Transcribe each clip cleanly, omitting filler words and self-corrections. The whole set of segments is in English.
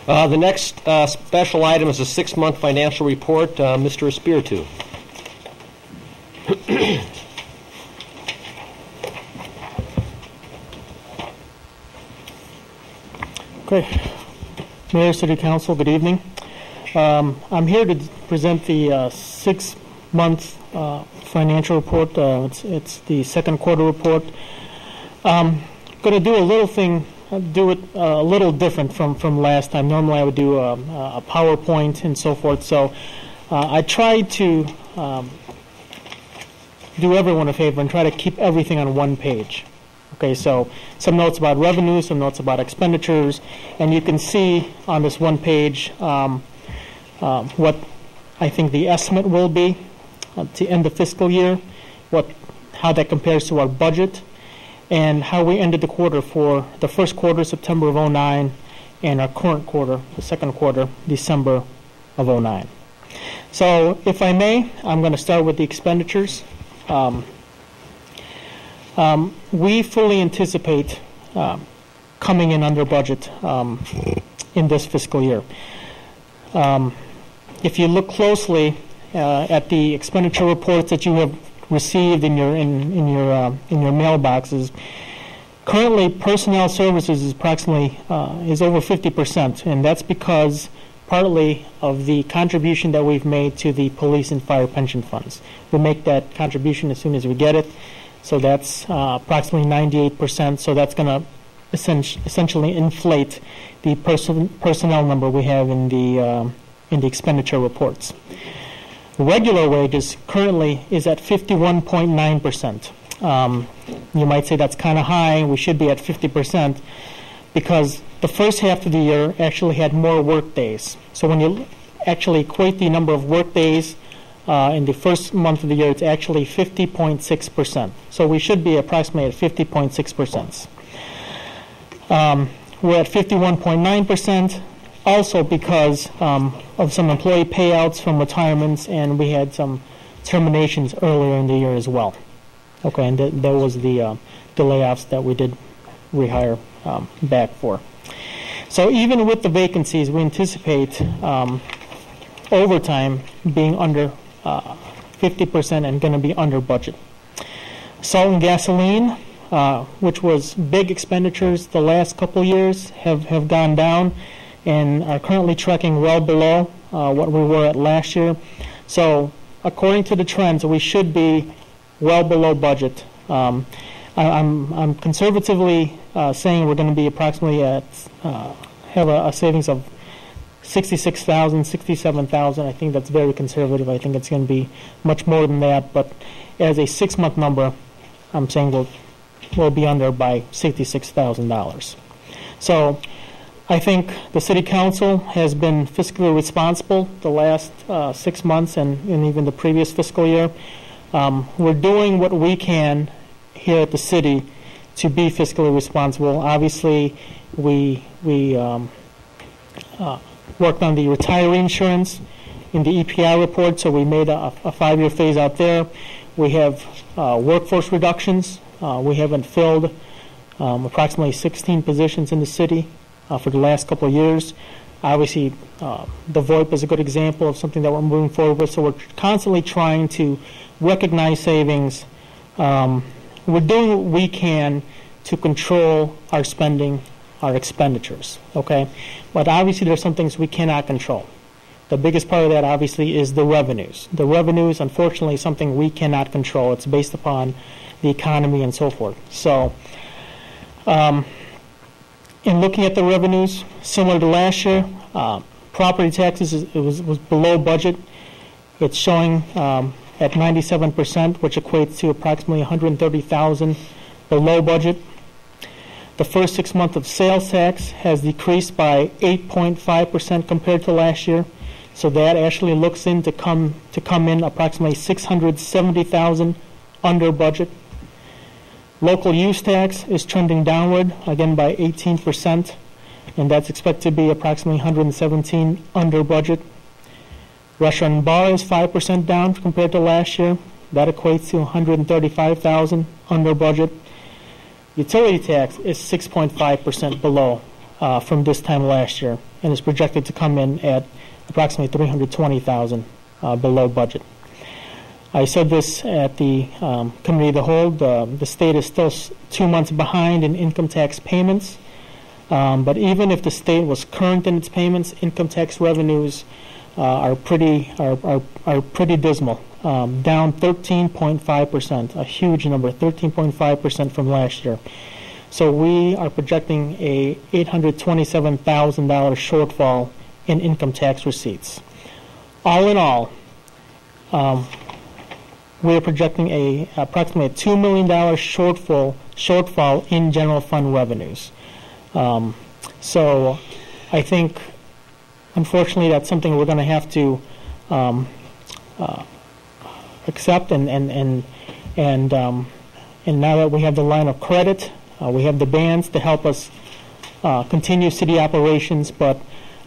The next special item is a 6-month financial report. Mr. Espiritu. Okay. Mayor, City Council, good evening. I'm here to present the 6-month financial report. It's the second quarter report. I'm going to do a little thing, do it a little different from last time. Normally I would do a PowerPoint and so forth. So I tried to do everyone a favor and try to keep everything on one page. Okay, so some notes about revenue, some notes about expenditures, and you can see on this one page what I think the estimate will be to end the fiscal year, how that compares to our budget, and how we ended the quarter for the first quarter, September of 2009, and our current quarter, the second quarter, December of 2009. So if I may, I'm going to start with the expenditures. We fully anticipate coming in under budget in this fiscal year. If you look closely at the expenditure reports that you have received in your mailboxes, currently personnel services is approximately is over 50%, and that's because partly of the contribution that we've made to the police and fire pension funds. We make that contribution as soon as we get it. So that's approximately 98%. So that's going to essentially inflate the personnel number we have in the expenditure reports. Regular wages currently is at 51.9%. You might say that's kind of high. We should be at 50% because the first half of the year actually had more work days. So when you actually equate the number of work days in the first month of the year, it's actually 50.6%. So we should be approximately at 50.6%. We're at 51.9% also because of some employee payouts from retirements, and we had some terminations earlier in the year as well. Okay, and that was the layoffs that we did rehire back for. So even with the vacancies, we anticipate overtime being under 50% and going to be under budget. Salt and gasoline, which was big expenditures the last couple years, have gone down and are currently tracking well below what we were at last year. So according to the trends, we should be well below budget. I'm conservatively saying we're going to be approximately at have a savings of $66,000, $67,000. I think that's very conservative. I think it's going to be much more than that. But as a 6-month number, I'm saying we'll be under by $66,000. So I think the City Council has been fiscally responsible the last 6 months and even the previous fiscal year. We're doing what we can here at the city to be fiscally responsible. Obviously, we worked on the retiree insurance in the EPI report, so we made a 5-year phase out there. We have workforce reductions. We haven't filled approximately 16 positions in the city for the last couple of years. Obviously, the VoIP is a good example of something that we're moving forward with, so we're constantly trying to recognize savings. We're doing what we can to control our spending, our expenditures, okay? But obviously there's some things we cannot control. The biggest part of that obviously is the revenues. The revenues, unfortunately, is something we cannot control. It's based upon the economy and so forth. So in looking at the revenues, similar to last year, property taxes was below budget. It's showing at 97%, which equates to approximately $130,000 below budget. The first 6 months of sales tax has decreased by 8.5% compared to last year. So that actually looks in to come in approximately $670,000 under budget. Local use tax is trending downward, again by 18%, and that's expected to be approximately $117,000 under budget. Restaurant and bar is 5% down compared to last year. That equates to $135,000 under budget. Utility tax is 6.5% below from this time last year, and is projected to come in at approximately $320,000 below budget. I said this at the Committee of the Whole. The state is still 2 months behind in income tax payments, but even if the state was current in its payments, income tax revenues are pretty dismal, down 13.5%, a huge number, 13.5% from last year. So we are projecting a $827,000 shortfall in income tax receipts. All in all, we're projecting approximately a $2 million shortfall in general fund revenues. So I think, unfortunately, that's something we're going to have to accept. And now that we have the line of credit, we have the bands to help us continue city operations. But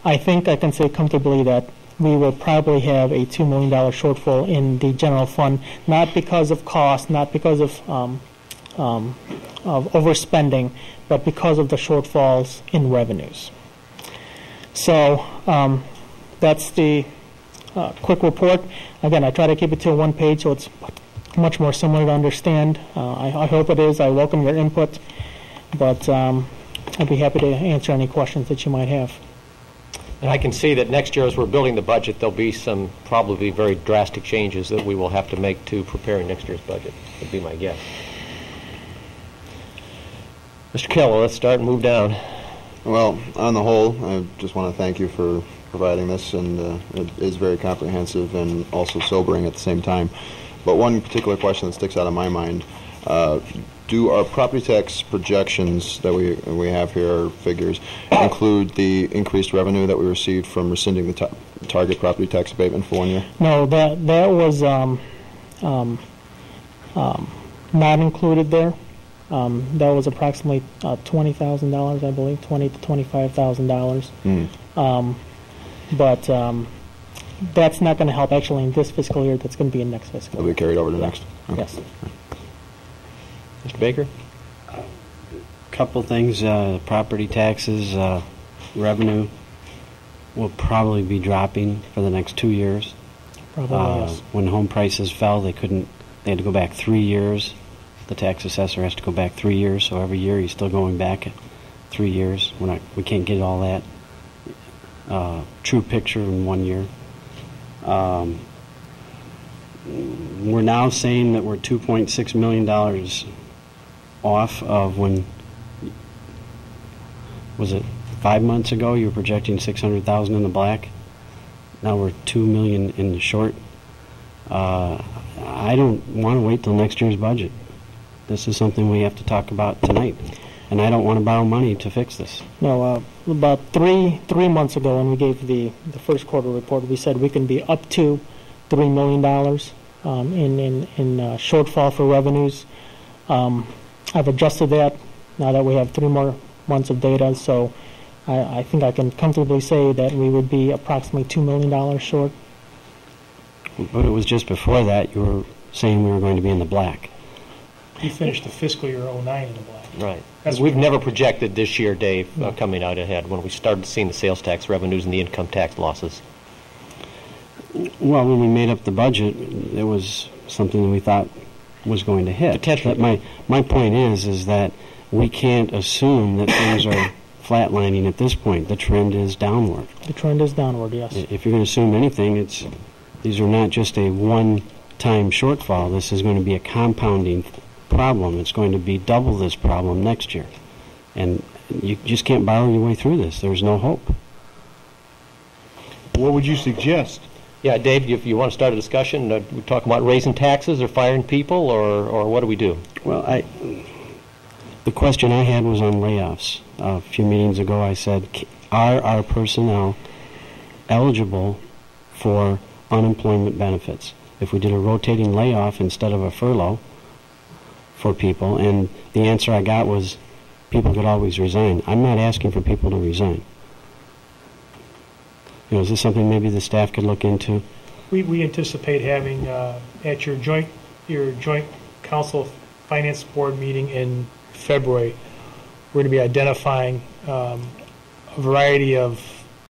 I think I can say comfortably that we will probably have a $2 million shortfall in the general fund, not because of cost, not because of overspending, but because of the shortfalls in revenues. So that's the quick report. Again, I try to keep it to one page so it's much more similar to understand. I hope it is. I welcome your input, but I'd be happy to answer any questions that you might have. And I can see that next year, as we're building the budget, there'll be some probably very drastic changes that we will have to make to preparing next year's budget, would be my guess. Mr. Keller, let's start and move down. Well, on the whole, I just want to thank you for providing this, and it is very comprehensive and also sobering at the same time. But one particular question that sticks out of my mind, do our property tax projections that we have here, our figures, include the increased revenue that we received from rescinding the target property tax abatement for 1 year? No, that was not included there. That was approximately $20,000, I believe, $20,000 to $25,000. But that's not going to help actually in this fiscal year. That's going to be in next fiscal year. Will be carried over to next? Okay. Yes. Mr. Baker? Couple things. Property taxes, revenue will probably be dropping for the next 2 years. Probably, yes. When home prices fell, they had to go back 3 years. The tax assessor has to go back 3 years, so every year he's still going back 3 years. We can't get all that true picture in 1 year. We're now saying that we're $2.6 million off of when, was it 5 months ago you were projecting $600,000 in the black? Now we're $2 million in the short. I don't want to wait till next year's budget. This is something we have to talk about tonight, and I don't want to borrow money to fix this. No, about three months ago when we gave the first quarter report, we said we can be up to $3 million in shortfall for revenues. I've adjusted that now that we have 3 more months of data, so I think I can comfortably say that we would be approximately $2 million short. But it was just before that you were saying we were going to be in the black. You finished the fiscal year 09 in the black. Right. We've never projected this year, Dave, coming out ahead when we started seeing the sales tax revenues and the income tax losses. Well, when we made up the budget, it was something that we thought was going to hit. Potentially. But my point is that we can't assume that things are flatlining at this point. The trend is downward. The trend is downward, yes. If you're going to assume anything, these are not just a one-time shortfall. This is going to be a compounding problem. It's going to be double this problem next year. And you just can't borrow your way through this. There's no hope. What would you suggest? Yeah, Dave, if you want to start a discussion, we talk about raising taxes or firing people, or what do we do? Well, the question I had was on layoffs. A few meetings ago I said, are our personnel eligible for unemployment benefits? If we did a rotating layoff instead of a furlough for people, and the answer I got was people could always resign. I'm not asking for people to resign. Is this something maybe the staff could look into? We anticipate having at your joint council finance board meeting in February, we're going to be identifying variety of